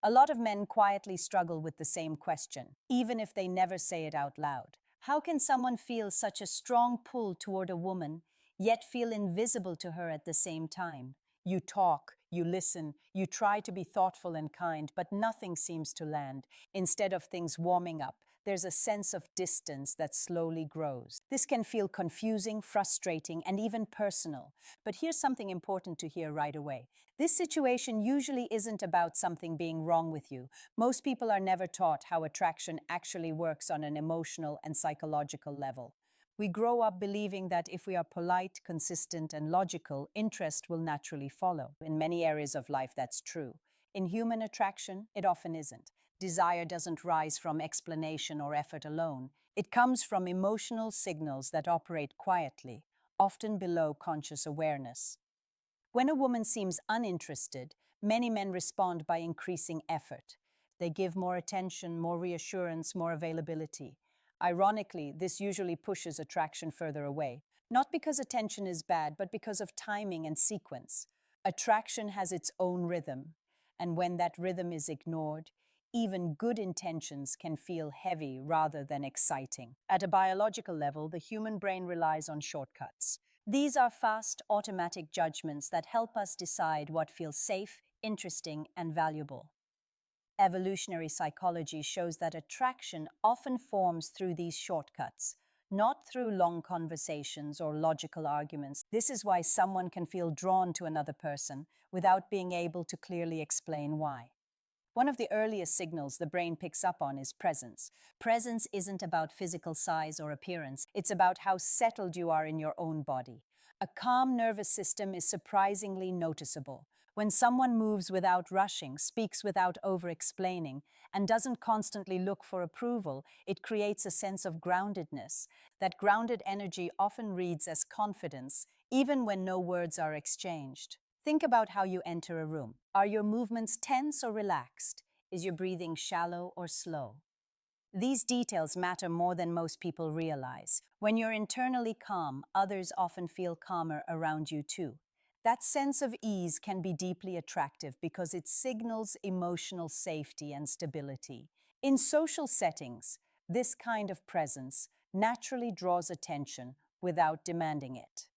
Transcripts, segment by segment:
A lot of men quietly struggle with the same question, even if they never say it out loud. How can someone feel such a strong pull toward a woman, yet feel invisible to her at the same time? You talk, you listen, you try to be thoughtful and kind, but nothing seems to land. Instead of things warming up, there's a sense of distance that slowly grows. This can feel confusing, frustrating, and even personal. But here's something important to hear right away. This situation usually isn't about something being wrong with you. Most people are never taught how attraction actually works on an emotional and psychological level. We grow up believing that if we are polite, consistent, and logical, interest will naturally follow. In many areas of life, that's true. In human attraction, it often isn't. Desire doesn't rise from explanation or effort alone. It comes from emotional signals that operate quietly, often below conscious awareness. When a woman seems uninterested, many men respond by increasing effort. They give more attention, more reassurance, more availability. Ironically, this usually pushes attraction further away, not because attention is bad, but because of timing and sequence. Attraction has its own rhythm, and when that rhythm is ignored, even good intentions can feel heavy rather than exciting. At a biological level, the human brain relies on shortcuts. These are fast, automatic judgments that help us decide what feels safe, interesting, and valuable. Evolutionary psychology shows that attraction often forms through these shortcuts, not through long conversations or logical arguments. This is why someone can feel drawn to another person without being able to clearly explain why. One of the earliest signals the brain picks up on is presence. Presence isn't about physical size or appearance, it's about how settled you are in your own body. A calm nervous system is surprisingly noticeable. When someone moves without rushing, speaks without over-explaining, and doesn't constantly look for approval, it creates a sense of groundedness. That grounded energy often reads as confidence, even when no words are exchanged. Think about how you enter a room. Are your movements tense or relaxed? Is your breathing shallow or slow? These details matter more than most people realize. When you're internally calm, others often feel calmer around you too. That sense of ease can be deeply attractive because it signals emotional safety and stability. In social settings, this kind of presence naturally draws attention without demanding it.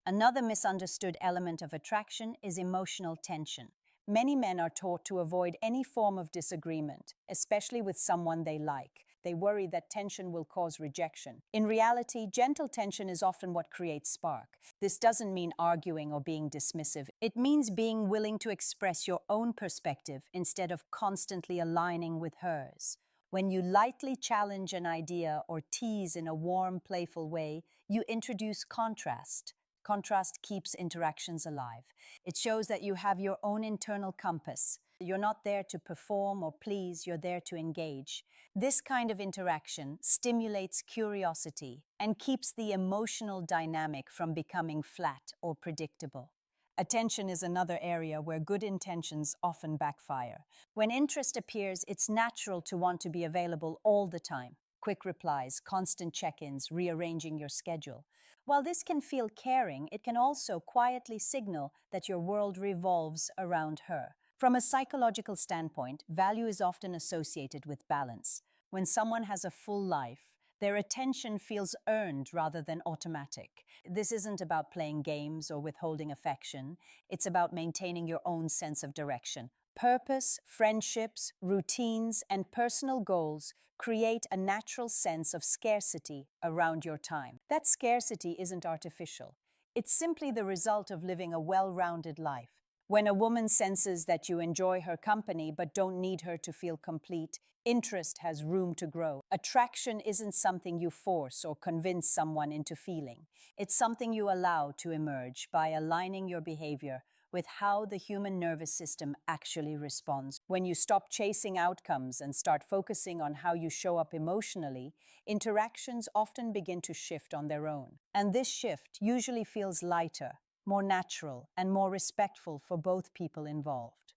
Another misunderstood element of attraction is emotional tension. Many men are taught to avoid any form of disagreement, especially with someone they like. They worry that tension will cause rejection. In reality, gentle tension is often what creates spark. This doesn't mean arguing or being dismissive. It means being willing to express your own perspective instead of constantly aligning with hers. When you lightly challenge an idea or tease in a warm, playful way, you introduce contrast. Contrast keeps interactions alive. It shows that you have your own internal compass. You're not there to perform or please, you're there to engage. This kind of interaction stimulates curiosity and keeps the emotional dynamic from becoming flat or predictable. Attention is another area where good intentions often backfire. When interest appears, it's natural to want to be available all the time. Quick replies, constant check-ins, rearranging your schedule. While this can feel caring, it can also quietly signal that your world revolves around her. From a psychological standpoint, value is often associated with balance. When someone has a full life, their attention feels earned rather than automatic. This isn't about playing games or withholding affection. It's about maintaining your own sense of direction. Purpose, friendships, routines, and personal goals create a natural sense of scarcity around your time. That scarcity isn't artificial. It's simply the result of living a well-rounded life. When a woman senses that you enjoy her company but don't need her to feel complete, interest has room to grow. Attraction isn't something you force or convince someone into feeling. It's something you allow to emerge by aligning your behavior with how the human nervous system actually responds. When you stop chasing outcomes and start focusing on how you show up emotionally, interactions often begin to shift on their own. And this shift usually feels lighter, more natural, and more respectful for both people involved.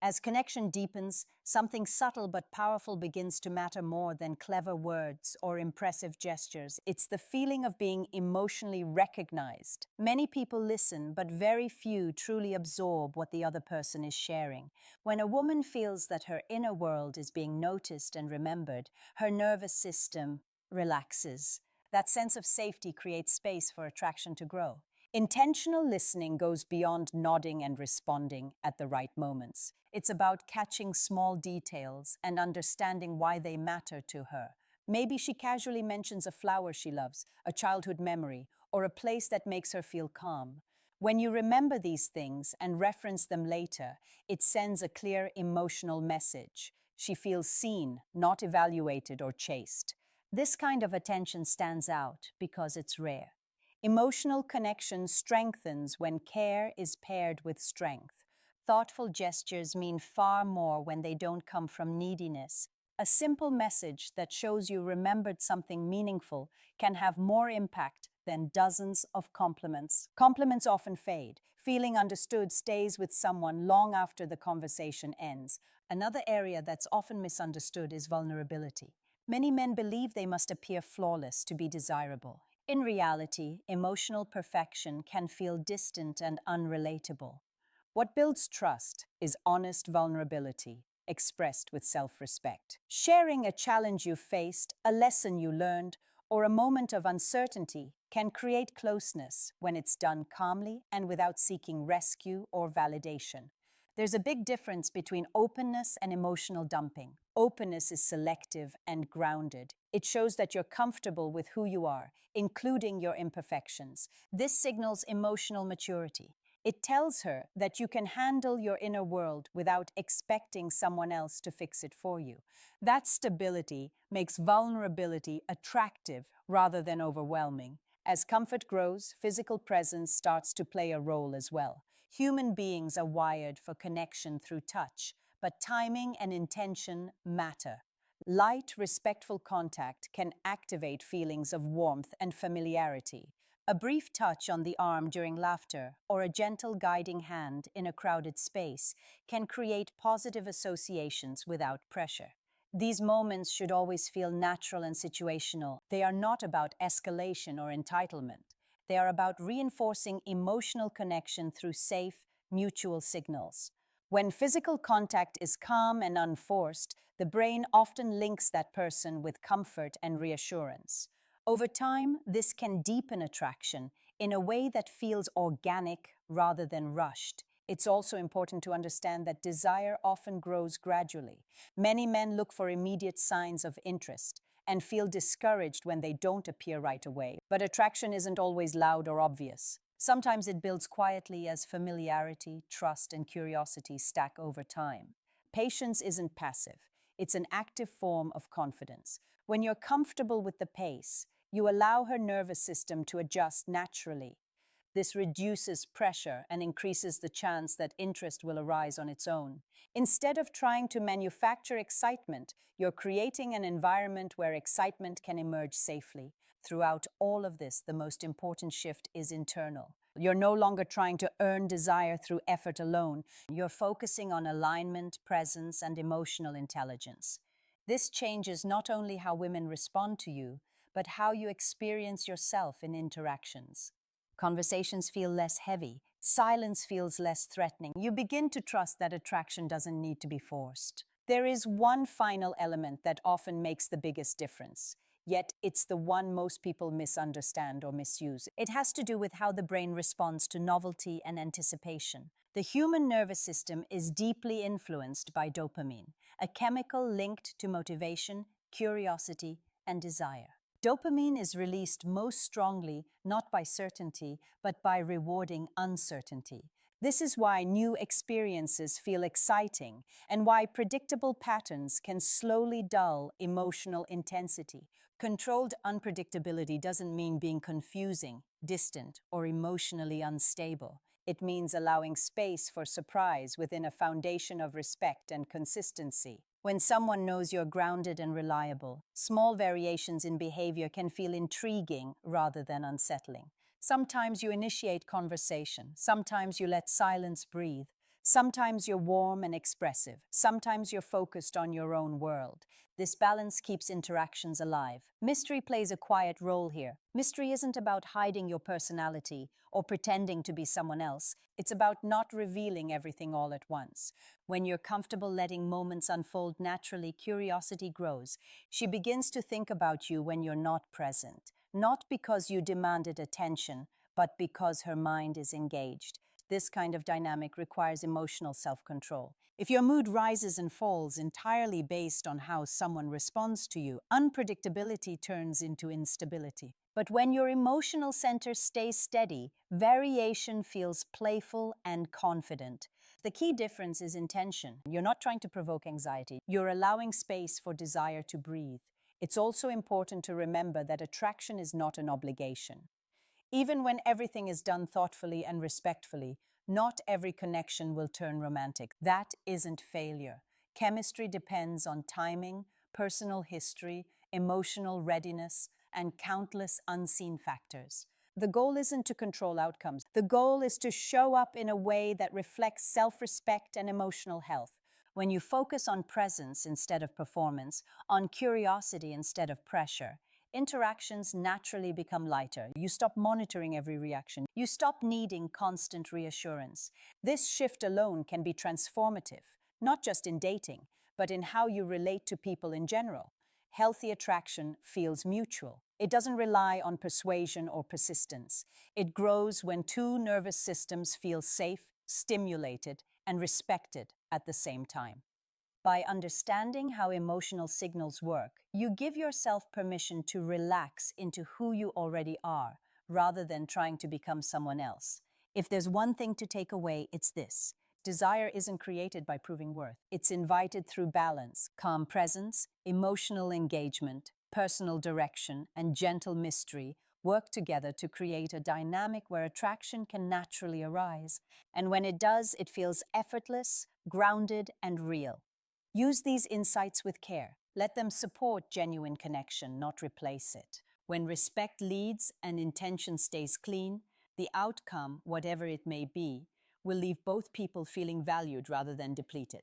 As connection deepens, something subtle but powerful begins to matter more than clever words or impressive gestures. It's the feeling of being emotionally recognized. Many people listen, but very few truly absorb what the other person is sharing. When a woman feels that her inner world is being noticed and remembered, her nervous system relaxes. That sense of safety creates space for attraction to grow. Intentional listening goes beyond nodding and responding at the right moments. It's about catching small details and understanding why they matter to her. Maybe she casually mentions a flower she loves, a childhood memory, or a place that makes her feel calm. When you remember these things and reference them later, it sends a clear emotional message. She feels seen, not evaluated or chased. This kind of attention stands out because it's rare. Emotional connection strengthens when care is paired with strength. Thoughtful gestures mean far more when they don't come from neediness. A simple message that shows you remembered something meaningful can have more impact than dozens of compliments. Compliments often fade. Feeling understood stays with someone long after the conversation ends. Another area that's often misunderstood is vulnerability. Many men believe they must appear flawless to be desirable. In reality, emotional perfection can feel distant and unrelatable. What builds trust is honest vulnerability, expressed with self-respect. Sharing a challenge you faced, a lesson you learned, or a moment of uncertainty can create closeness when it's done calmly and without seeking rescue or validation. There's a big difference between openness and emotional dumping. Openness is selective and grounded. It shows that you're comfortable with who you are, including your imperfections. This signals emotional maturity. It tells her that you can handle your inner world without expecting someone else to fix it for you. That stability makes vulnerability attractive rather than overwhelming. As comfort grows, physical presence starts to play a role as well. Human beings are wired for connection through touch, but timing and intention matter. Light, respectful contact can activate feelings of warmth and familiarity. A brief touch on the arm during laughter or a gentle guiding hand in a crowded space can create positive associations without pressure. These moments should always feel natural and situational. They are not about escalation or entitlement. They are about reinforcing emotional connection through safe, mutual signals. When physical contact is calm and unforced, the brain often links that person with comfort and reassurance. Over time, this can deepen attraction in a way that feels organic rather than rushed. It's also important to understand that desire often grows gradually. Many men look for immediate signs of interest and feel discouraged when they don't appear right away. But attraction isn't always loud or obvious. Sometimes it builds quietly as familiarity, trust, and curiosity stack over time. Patience isn't passive. It's an active form of confidence. When you're comfortable with the pace, you allow her nervous system to adjust naturally. This reduces pressure and increases the chance that interest will arise on its own. Instead of trying to manufacture excitement, you're creating an environment where excitement can emerge safely. Throughout all of this, the most important shift is internal. You're no longer trying to earn desire through effort alone. You're focusing on alignment, presence, and emotional intelligence. This changes not only how women respond to you, but how you experience yourself in interactions. Conversations feel less heavy. Silence feels less threatening. You begin to trust that attraction doesn't need to be forced. There is one final element that often makes the biggest difference, yet it's the one most people misunderstand or misuse. It has to do with how the brain responds to novelty and anticipation. The human nervous system is deeply influenced by dopamine, a chemical linked to motivation, curiosity, and desire. Dopamine is released most strongly not by certainty, but by rewarding uncertainty. This is why new experiences feel exciting and why predictable patterns can slowly dull emotional intensity. Controlled unpredictability doesn't mean being confusing, distant, or emotionally unstable. It means allowing space for surprise within a foundation of respect and consistency. When someone knows you're grounded and reliable, small variations in behavior can feel intriguing rather than unsettling. Sometimes you initiate conversation, sometimes you let silence breathe, Sometimes you're warm and expressive. Sometimes you're focused on your own world. This balance keeps interactions alive. Mystery plays a quiet role here. Mystery isn't about hiding your personality or pretending to be someone else. It's about not revealing everything all at once. When you're comfortable letting moments unfold naturally, curiosity grows. She begins to think about you when you're not present, not because you demanded attention, but because her mind is engaged. This kind of dynamic requires emotional self-control. If your mood rises and falls entirely based on how someone responds to you, unpredictability turns into instability. But when your emotional center stays steady, variation feels playful and confident. The key difference is intention. You're not trying to provoke anxiety. You're allowing space for desire to breathe. It's also important to remember that attraction is not an obligation. Even when everything is done thoughtfully and respectfully, not every connection will turn romantic. That isn't failure. Chemistry depends on timing, personal history, emotional readiness, and countless unseen factors. The goal isn't to control outcomes. The goal is to show up in a way that reflects self-respect and emotional health. When you focus on presence instead of performance, on curiosity instead of pressure, interactions naturally become lighter. You stop monitoring every reaction. You stop needing constant reassurance. This shift alone can be transformative, not just in dating, but in how you relate to people in general. Healthy attraction feels mutual. It doesn't rely on persuasion or persistence. It grows when two nervous systems feel safe, stimulated, and respected at the same time. By understanding how emotional signals work, you give yourself permission to relax into who you already are, rather than trying to become someone else. If there's one thing to take away, it's this. Desire isn't created by proving worth. It's invited through balance, calm presence, emotional engagement, personal direction, and gentle mystery work together to create a dynamic where attraction can naturally arise. And when it does, it feels effortless, grounded, and real. Use these insights with care. Let them support genuine connection, not replace it. When respect leads and intention stays clean, the outcome, whatever it may be, will leave both people feeling valued rather than depleted.